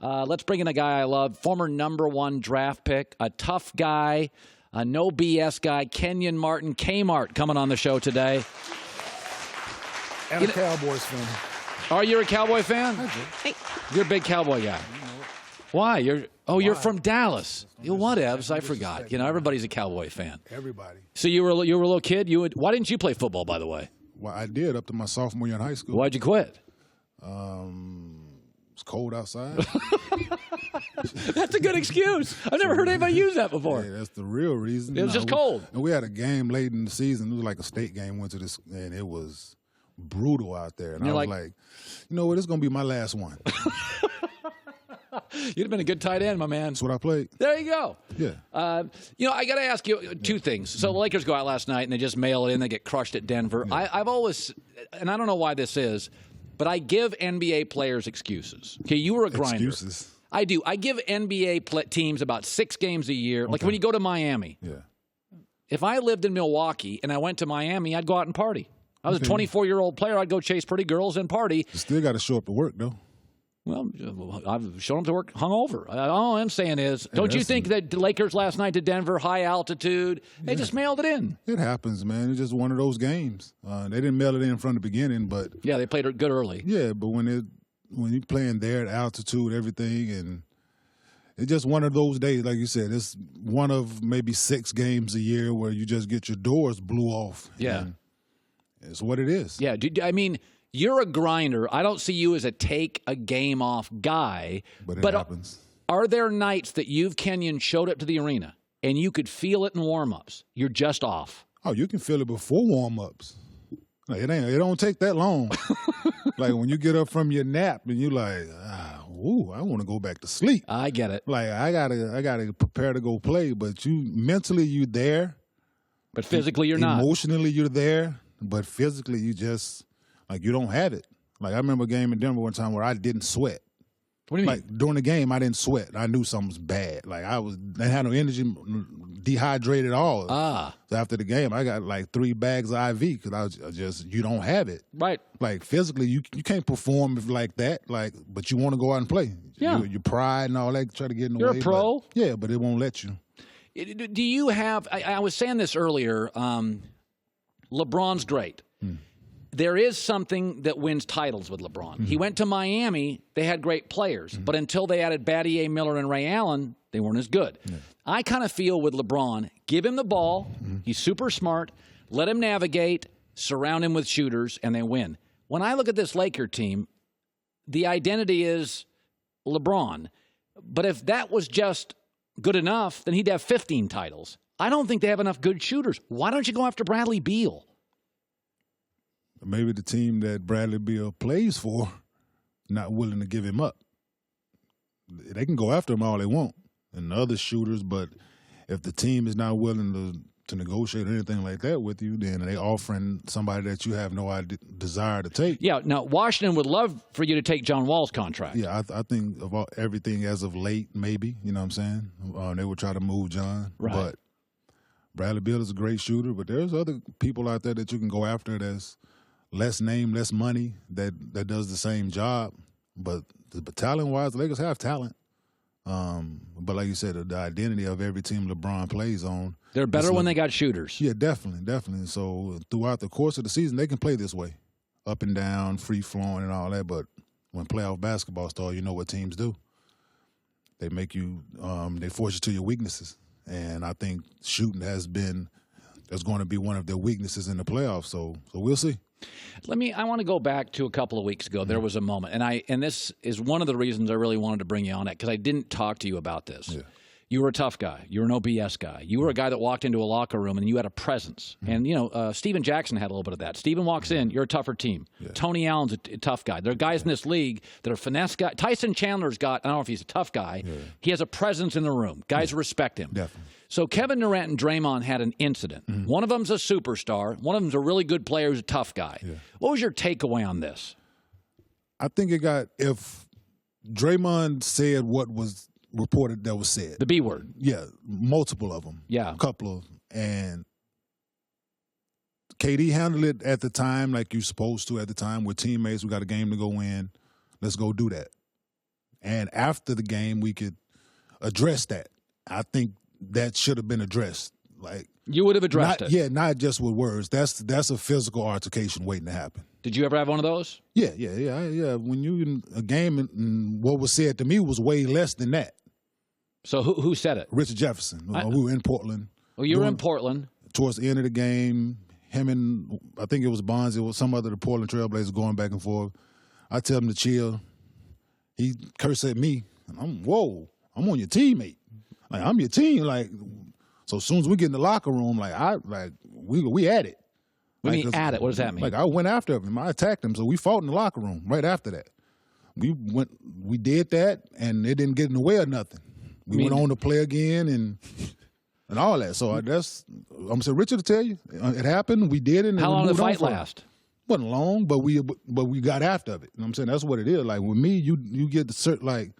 Let's bring in a guy I love, former #1 draft pick, a tough guy, a no BS guy, Kenyon Martin, Kmart, coming on the show today. And a Cowboys fan. Are you a Cowboy fan? I do. Hey. You're a big Cowboy guy. Why? You're from Dallas. Whatevs, I forgot. Everybody's a Cowboy fan. Everybody. So you were a little kid. Why didn't you play football, by the way? Well, I did up to my sophomore year in high school. Why'd you quit? It's cold outside. That's a good excuse. I've never heard anybody use that before. Yeah, that's the real reason. It was just cold. And we had a game late in the season. It was like a state game. Went to this, and it was brutal out there. And I was like, you know what? It's going to be my last one. You'd have been a good tight end, my man. That's what I played. There you go. Yeah. I got to ask you two things. So the Lakers go out last night, and they just mail it in. They get crushed at Denver. Yeah. I've always, and I don't know why this is, but I give NBA players excuses. Okay, you were a grinder. Excuses? I do. I give NBA teams about 6 games a year. Okay. Like when you go to Miami. Yeah. If I lived in Milwaukee and I went to Miami, I'd go out and party. I was a 24-year-old player. I'd go chase pretty girls and party. You still got to show up to work, though. Well, I've shown them to work hungover. All I'm saying is, don't you think that the Lakers last night to Denver, high altitude, they just mailed it in? It happens, man. It's just one of those games. They didn't mail it in from the beginning, but yeah, they played it good early. Yeah, but when you're playing there at altitude, everything, and it's just one of those days, like you said. It's one of maybe 6 games a year where you just get your doors blew off. Yeah, it's what it is. Yeah, I mean. You're a grinder. I don't see you as a take a game off guy. But it happens. Are there nights that Kenyon, showed up to the arena and you could feel it in warm-ups? You're just off. Oh, you can feel it before warm-ups. Like, it don't take that long. Like when you get up from your nap and you're like, I want to go back to sleep. I get it. Like I gotta prepare to go play, but mentally you're there. But physically you're not. Emotionally you're there, but physically you just like you don't have it. Like I remember a game in Denver one time where I didn't sweat. What do you mean? Like during the game I didn't sweat. I knew something was bad. Like I had no energy, dehydrated all. So after the game I got like 3 bags of IV because I was just you don't have it. Right. Like physically you can't perform like that. Like but you want to go out and play. Yeah. Your pride and all that try to get in the way. You're a pro. But it won't let you. Do you have? I was saying this earlier. LeBron's great. There is something that wins titles with LeBron. Mm-hmm. He went to Miami. They had great players. Mm-hmm. But until they added Battier, Miller, and Ray Allen, they weren't as good. Yeah. I kind of feel with LeBron, give him the ball. Mm-hmm. He's super smart. Let him navigate. Surround him with shooters, and they win. When I look at this Laker team, the identity is LeBron. But if that was just good enough, then he'd have 15 titles. I don't think they have enough good shooters. Why don't you go after Bradley Beal? Maybe the team that Bradley Beal plays for not willing to give him up. They can go after him all they want and the other shooters, but if the team is not willing to negotiate or anything like that with you, then they offering somebody that you have no desire to take. Yeah, now Washington would love for you to take John Wall's contract. Yeah, I think of everything as of late, maybe, you know what I'm saying? They would try to move John. Right. But Bradley Beal is a great shooter, but there's other people out there that you can go after that's less name, less money, that does the same job. But talent-wise, the Lakers have talent. But like you said, the identity of every team LeBron plays on. They're better when they got shooters. Yeah, definitely. So throughout the course of the season, they can play this way, up and down, free-flowing and all that. But when playoff basketball starts, you know what teams do. They make you they force you to your weaknesses. And I think shooting that's going to be one of their weaknesses in the playoffs. So we'll see. I want to go back to a couple of weeks ago. There was a moment, and this is one of the reasons I really wanted to bring you on it, because I didn't talk to you about this. Yeah. You were a tough guy. You were no BS guy. You were a guy that walked into a locker room and you had a presence. Mm-hmm. And, Steven Jackson had a little bit of that. Steven walks in, you're a tougher team. Yeah. Tony Allen's a tough guy. There are guys in this league that are finesse guys. Tyson Chandler's got, I don't know if he's a tough guy. Yeah. He has a presence in the room. Guys respect him. Definitely. So Kevin Durant and Draymond had an incident. Mm-hmm. One of them's a superstar. One of them's a really good player who's a tough guy. Yeah. What was your takeaway on this? I think if Draymond said what was reported that was said. The B word. Yeah, multiple of them. Yeah. A couple of them. And KD handled it at the time like you're supposed to at the time. We're teammates. We got a game to go win. Let's go do that. And after the game, we could address that. I think that should have been addressed. Like, you would have addressed it. Yeah, not just with words. That's a physical altercation waiting to happen. Did you ever have one of those? Yeah. When you in a game and what was said to me was way less than that. So who said it? Richard Jefferson. We were in Portland. Oh, you were in Portland. Towards the end of the game, him and I think it was Bonds, it was some other the Portland Trailblazers going back and forth. I tell him to chill. He cursed at me. And I'm on your teammate. Like, I'm your team. Like, so as soon as we get in the locker room, we at it. What do you mean at it? What does that mean? Like, I went after him. I attacked him. So we fought in the locker room right after that. We did that, and it didn't get in the way of nothing. We went on to play again and all that. So I'm saying, Richard, to tell you, it happened. We did it. And how long did the fight last? Wasn't long, but we got after it. You know what I'm saying? That's what it is. Like, with me, you get the certain, like,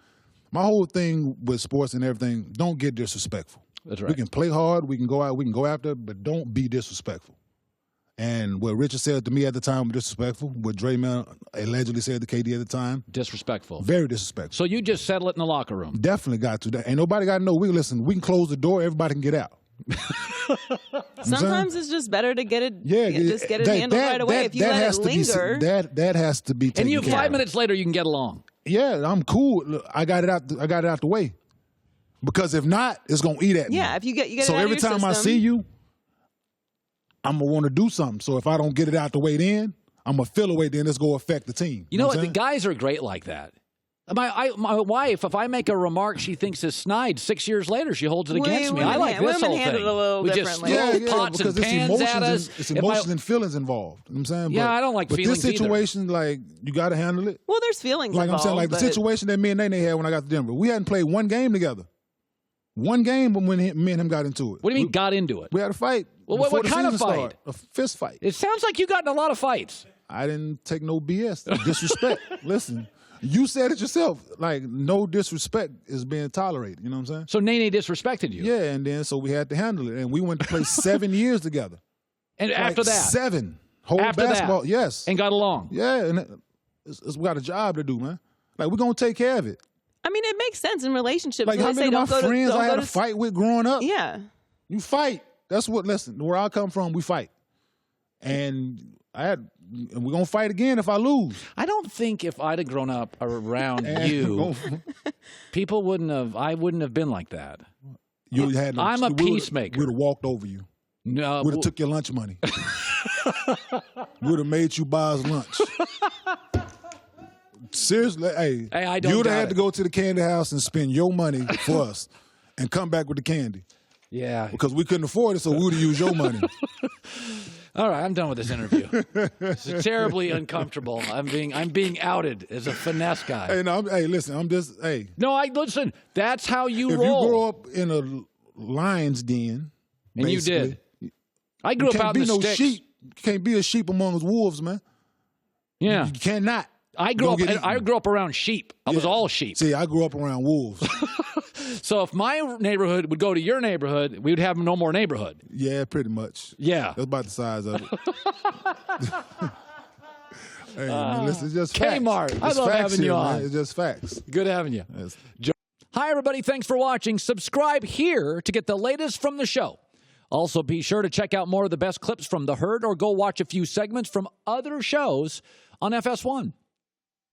my whole thing with sports and everything, don't get disrespectful. That's right. We can play hard, we can go out, we can go after it, but don't be disrespectful. And what Richard said to me at the time was disrespectful. What Draymond allegedly said to KD at the time. Disrespectful. Very disrespectful. So you just settle it in the locker room. Definitely got to. Ain't nobody got to know. We can close the door, everybody can get out. Sometimes it's just better to get it. Yeah, just get it handled right away. If you let it linger, that has to be taken care of. And 5 minutes later, you can get along. Yeah, I'm cool. Look, I got it out the way. Because if not, it's gonna eat at me. Yeah, if you get so it out every of your time system, I see you, I'm gonna want to do something. So if I don't get it out the way, then I'm gonna feel away. Then it's gonna affect the team. You know what? The guys are great like that. My wife, if I make a remark she thinks is snide, 6 years later she holds it against me. I like this whole thing. Women handle it a little differently. Just pots and pans at us. It's emotions and feelings involved. You know what I'm saying? I don't like feelings But this situation, like, you got to handle it. Well, there's feelings like involved. I'm saying, like the situation that me and Nene had when I got to Denver. We hadn't played one game together. One game when me and him got into it. What do you mean got into it? We had a fight. Well, what kind of fight? Started. A fist fight. It sounds like you got in a lot of fights. I didn't take no BS. Disrespect. Listen. You said it yourself. Like, no disrespect is being tolerated. You know what I'm saying? So Nene disrespected you. Yeah, and then so we had to handle it. And we went to play 7 years together. And after that? 7. Whole after basketball. That, yes. And got along. Yeah, and we got a job to do, man. Like, we're going to take care of it. I mean, it makes sense in relationships. Like, how many of my friends I had to fight with growing up? Yeah. You fight. That's what, listen, where I come from, we fight. And we're going to fight again if I lose. I don't think if I'd have grown up around you, I wouldn't have been like that. I'm a peacemaker. We'd have walked over you. No. We'd have took your lunch money. We'd have made you buy us lunch. Seriously, hey I don't you'd have had to go to the candy house and spend your money for us and come back with the candy. Yeah. Because we couldn't afford it, so we would have used your money. All right, I'm done with this interview. It's terribly uncomfortable. I'm being outed as a finesse guy. Hey, listen, No, listen. That's how you roll. If you grow up in a lion's den, and you did. I grew up out in the sticks. Sheep. You can't be a sheep among wolves, man. Yeah, you cannot. I grew up around sheep. I was all sheep. See, I grew up around wolves. So if my neighborhood would go to your neighborhood, we would have no more neighborhood. Yeah, pretty much. Yeah. That's about the size of it. Hey, man, listen, it's just facts. Kmart. I love having you on. Man. It's just facts. Good having you. Yes. Hi, everybody. Thanks for watching. Subscribe here to get the latest from the show. Also, be sure to check out more of the best clips from The Herd or go watch a few segments from other shows on FS1.